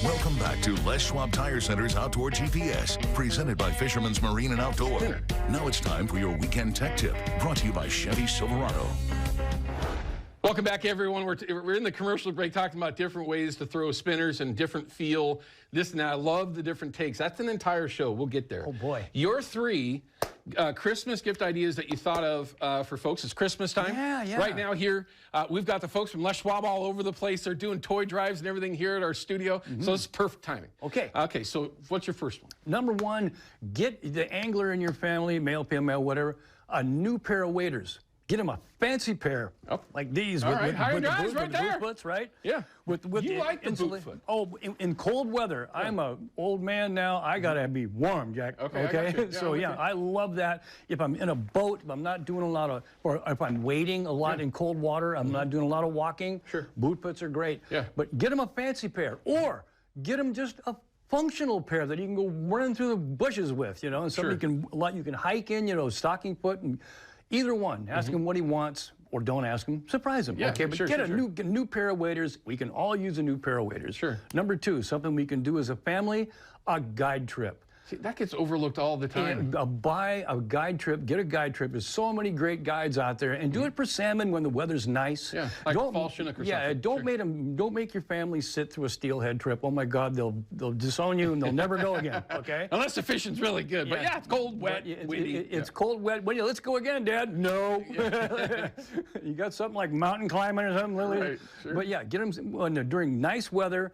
Welcome back to Les Schwab Tire Center's Outdoor GPS, presented by Fisherman's Marine and Outdoor. Now it's time for your weekend tech tip, brought to you by Chevy Silverado. Welcome back, everyone. We're in the commercial break talking about different ways to throw spinners and different feel, this and that. I love the different takes. That's an entire show. We'll get there. Oh, boy. Your three Christmas gift ideas that you thought of for folks. It's Christmas time. Yeah. Right now here, we've got the folks from Les Schwab all over the place. They're doing toy drives and everything here at our studio. So it's perfect timing. Okay. Okay, so what's your first one? Number one, get the angler in your family, male, female, whatever, a new pair of waders. Get them a fancy pair, like these. All right, high guys right there. Boot foots, right? Yeah. With you like the boot foot. Oh, in cold weather, I'm an old man now. I got to be warm, Jack. Okay? Yeah, so, yeah, I love that. If I'm in a boat, if I'm not doing a lot of, or if I'm wading a lot in cold water, I'm not doing a lot of walking, boot foots are great. Yeah. But get them a fancy pair, or get them just a functional pair that you can go running through the bushes with, and somebody you can hike in, stocking foot, and either one. Ask him what he wants, or don't ask him. Surprise him. Yeah, okay, but get a new pair of waders. We can all use a new pair of waders. Sure. Number two, something we can do as a family, a guide trip. See, that gets overlooked all the time. And buy a guide trip, get a guide trip. There's so many great guides out there, and do it for salmon when the weather's nice. Yeah, like fall Chinook or something. Don't make your family sit through a steelhead trip. Oh my God, they'll disown you and they'll never go again. Okay. Unless the fishing's really good. But yeah, it's cold, wet, windy. It's cold, wet. Well, let's go again, Dad. No. You got something like mountain climbing or something, Lily? Right, sure. But yeah, get them during nice weather.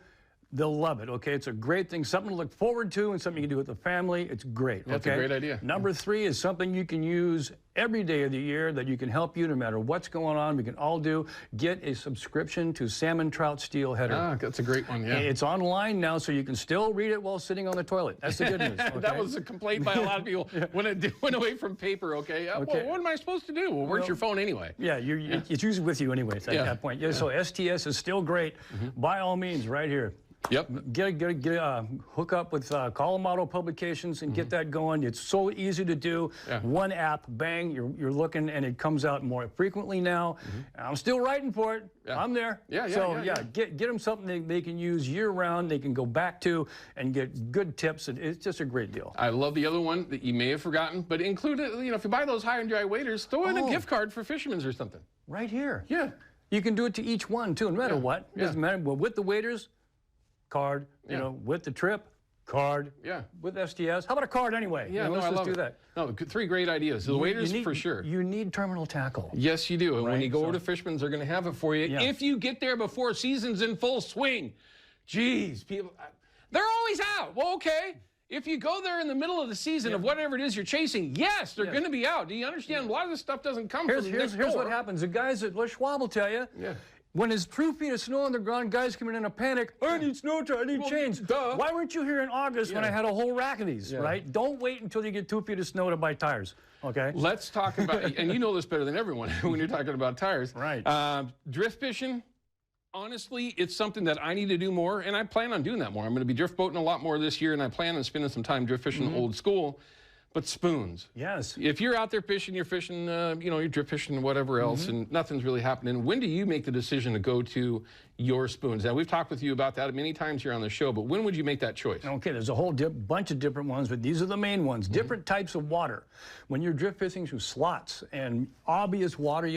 They'll love it, okay? It's a great thing, something to look forward to and something you can do with the family. It's great, okay? That's a great idea. Number three is something you can use every day of the year that you can help you no matter what's going on. We can all do. Get a subscription to Salmon Trout Steelheader. Ah, that's a great one, yeah. It's online now, so you can still read it while sitting on the toilet. That's the good news. Okay? That was a complaint by a lot of people when it went away from paper, okay? Well, what am I supposed to do? Well, where's your phone anyway? Yeah, it's usually with you anyway at that point. Yeah, so STS is still great. By all means, right here. Yep. Hook up with Colorado Publications and get that going. It's so easy to do. One app, bang, you're looking, and it comes out more frequently now. I'm still writing for it. I'm there. Get them something they can use year-round, they can go back to, and get good tips. It's just a great deal. I love the other one that you may have forgotten, but include it, if you buy those high and dry waders, throw in a gift card for Fisherman's or something. Right here. Yeah. You can do it to each one, too, no matter what. It doesn't matter. Well, with the waders, card, with the trip, card, with STS. How about a card anyway? Yeah, let's just do that. No, three great ideas. The waders for sure. You need terminal tackle. Yes, you do. And when you go over to Fisherman's, they're going to have it for you. If you get there before season's in full swing. Geez, people, they're always out. Well, okay. If you go there in the middle of the season of whatever it is you're chasing, yes, they're going to be out. Do you understand? A lot of this stuff doesn't come from next door. Here's what happens. The guys at Les Schwab will tell you. When there's 2 feet of snow on the ground, guys coming in a panic. I need snow tires, I need chains. Duh. Why weren't you here in August when I had a whole rack of these, right? Don't wait until you get 2 feet of snow to buy tires, okay? Let's talk about, and you know this better than everyone when you're talking about tires. Right. Drift fishing, honestly, it's something that I need to do more, and I plan on doing that more. I'm going to be drift boating a lot more this year, and I plan on spending some time drift fishing old school. But spoons. Yes. If you're out there fishing, you're fishing, you're drift fishing and whatever else, and nothing's really happening, when do you make the decision to go to your spoons? Now, we've talked with you about that many times here on the show, but when would you make that choice? Okay, there's a whole bunch of different ones, but these are the main ones. Different types of water. When you're drift fishing through slots and obvious water,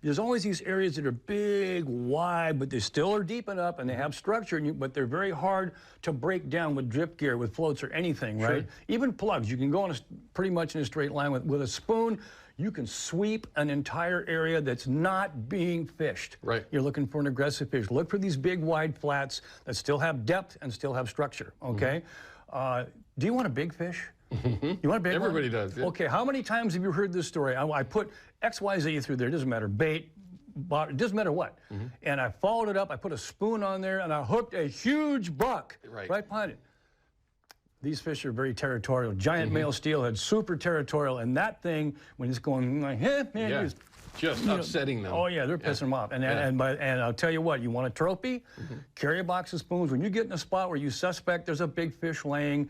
there's always these areas that are big, wide, but they still are deep enough and they have structure, but they're very hard to break down with drift gear, with floats or anything, right? Even plugs. You can go pretty much in a straight line with a spoon. You can sweep an entire area that's not being fished. Right. You're looking for an aggressive fish. Look for these big, wide flats that still have depth and still have structure, okay? Do you want a big fish? You want a big one? Everybody does. Yeah. Okay, how many times have you heard this story? I put XYZ through there, it doesn't matter, bait, it doesn't matter what. And I followed it up, I put a spoon on there, and I hooked a huge buck right behind it. These fish are very territorial. Giant male steelhead, super territorial, and that thing, when it's going like, just upsetting them. Oh, yeah, they're pissing them off. And I'll tell you what, you want a trophy? Carry a box of spoons. When you get in a spot where you suspect there's a big fish laying,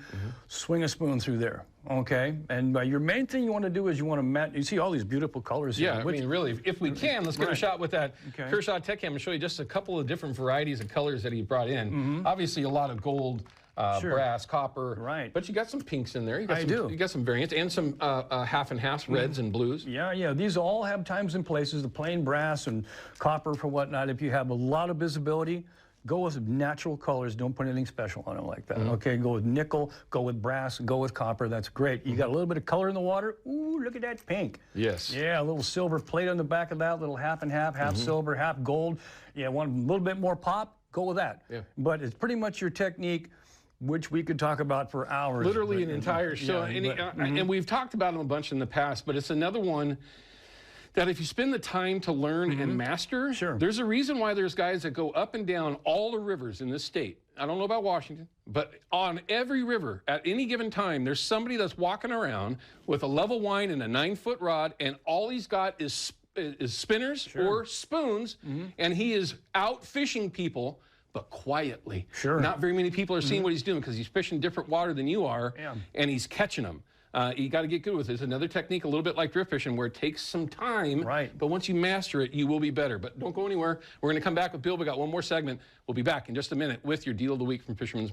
swing a spoon through there, okay? And your main thing you want to do is you want to match. You see all these beautiful colors here. Yeah, I mean, really, if we can, let's get a shot with that Kershaw Tech Cam and show you just a couple of different varieties of colors that he brought in. Obviously, a lot of gold, brass, copper. Right. But you got some pinks in there. You got some variants and some half and halves, reds and blues. Yeah. These all have times and places. The plain brass and copper for whatnot. If you have a lot of visibility, go with natural colors. Don't put anything special on it like that. Okay, go with nickel, go with brass, go with copper. That's great. You got a little bit of color in the water. Ooh, look at that pink. Yes. Yeah, a little silver plate on the back of that, little half and half, half silver, half gold. Yeah, want a little bit more pop? Go with that. Yeah. But it's pretty much your technique, which we could talk about for hours. Literally an entire show. And we've talked about them a bunch in the past, but it's another one that if you spend the time to learn and master, there's a reason why there's guys that go up and down all the rivers in this state. I don't know about Washington, but on every river at any given time, there's somebody that's walking around with a level line and a 9-foot rod, and all he's got is spinners or spoons, and he is out fishing people, but quietly. Not very many people are seeing what he's doing because he's fishing different water than you are, and he's catching them. You got to get good with it. It's another technique, a little bit like drift fishing, where it takes some time. But once you master it, you will be better. But don't go anywhere. We're going to come back with Bill. We got one more segment. We'll be back in just a minute with your deal of the week from Fisherman's.